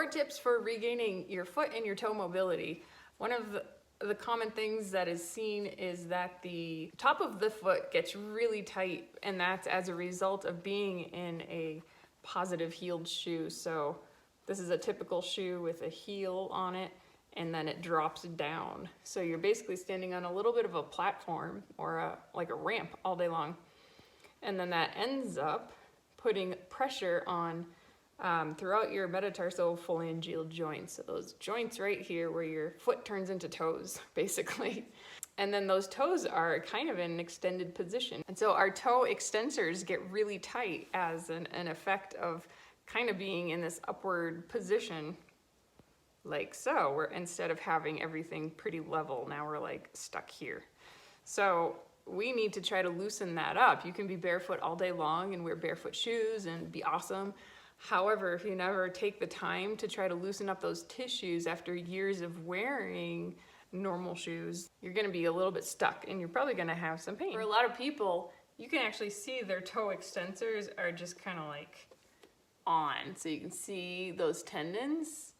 4 tips for regaining your foot and your toe mobility. One of the common things that is seen is that the top of the foot gets really tight, and that's as a result of being in a positive heeled shoe. So this is a typical shoe with a heel on it, and then it drops down. So you're basically standing on a little bit of a platform or like a ramp all day long. And then that ends up putting pressure on throughout your metatarsophalangeal joints. So those joints right here where your foot turns into toes, basically. And then those toes are kind of in an extended position. And so our toe extensors get really tight as an effect of kind of being in this upward position, like so, where instead of having everything pretty level, now we're like stuck here. So we need to try to loosen that up. You can be barefoot all day long and wear barefoot shoes and be awesome. However, if you never take the time to try to loosen up those tissues after years of wearing normal shoes, you're gonna be a little bit stuck and you're probably gonna have some pain. For a lot of people, you can actually see their toe extensors are just kind of like on. So you can see those tendons.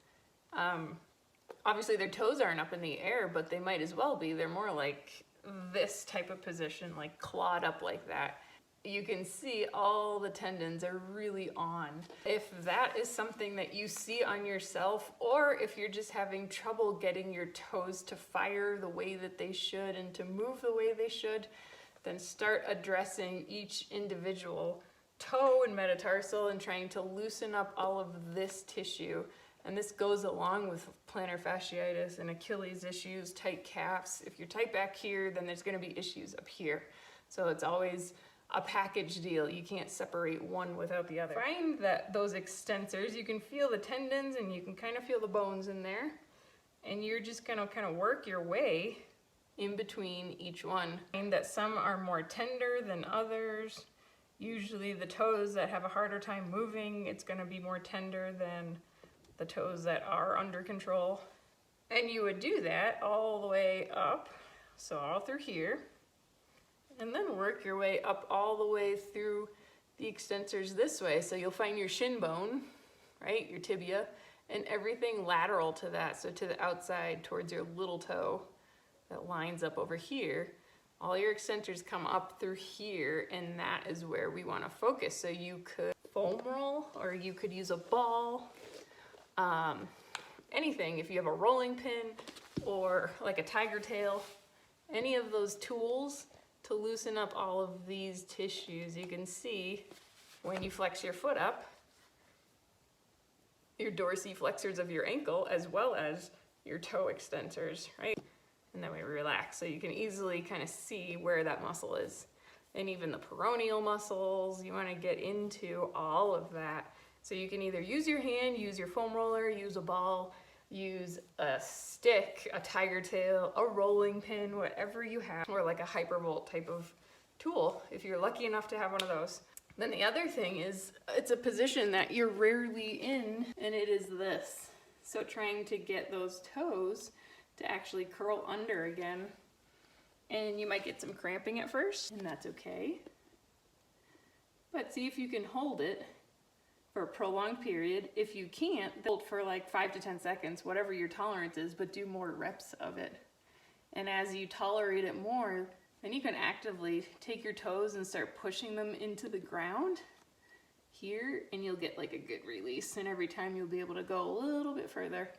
Obviously their toes aren't up in the air, but they might as well be. They're more like this type of position, like clawed up like that. You can see all the tendons are really on. If that is something that you see on yourself, or if you're just having trouble getting your toes to fire the way that they should and to move the way they should, then start addressing each individual toe and metatarsal and trying to loosen up all of this tissue. And this goes along with plantar fasciitis and Achilles issues, tight calves. If you're tight back here, then there's gonna be issues up here. So it's always a package deal. You can't separate one without the other. Find that those extensors, you can feel the tendons and you can kind of feel the bones in there. And you're just gonna kind of work your way in between each one. Find that some are more tender than others. Usually the toes that have a harder time moving, it's gonna be more tender than the toes that are under control. And you would do that all the way up, so all through here, and then work your way up all the way through the extensors this way. So you'll find your shin bone, right, your tibia, and everything lateral to that, so to the outside towards your little toe that lines up over here. All your extensors come up through here, and that is where we want to focus. So you could foam roll, or you could use a ball, anything. If you have a rolling pin or like a tiger tail, any of those tools to loosen up all of these tissues. You can see when you flex your foot up, your dorsiflexors of your ankle as well as your toe extensors, right? And then we relax, so you can easily kind of see where that muscle is. And even the peroneal muscles, you want to get into all of that. So you can either use your hand, use your foam roller, use a ball, use a stick, a tiger tail, a rolling pin, whatever you have, or like a hypervolt type of tool if you're lucky enough to have one of those. Then the other thing is, it's a position that you're rarely in, and it is this. So trying to get those toes to actually curl under again, and you might get some cramping at first, and that's okay. But see if you can hold it for a prolonged period. If you can't, hold for like 5 to 10 seconds, whatever your tolerance is, but do more reps of it. And as you tolerate it more, then you can actively take your toes and start pushing them into the ground here, and you'll get like a good release. And every time you'll be able to go a little bit further.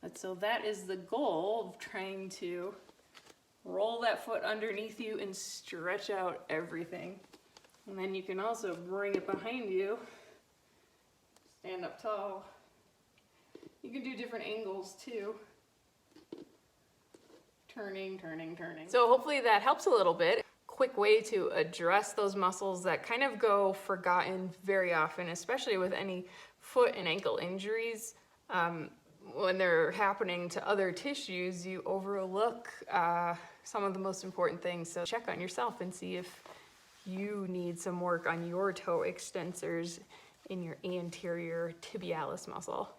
And so that is the goal of trying to roll that foot underneath you and stretch out everything. And then you can also bring it behind you. Stand up tall. You can do different angles too. Turning, turning, turning. So hopefully that helps a little bit. Quick way to address those muscles that kind of go forgotten very often, especially with any foot and ankle injuries. When they're happening to other tissues, you overlook some of the most important things. So check on yourself and see if you need some work on your toe extensors in your anterior tibialis muscle.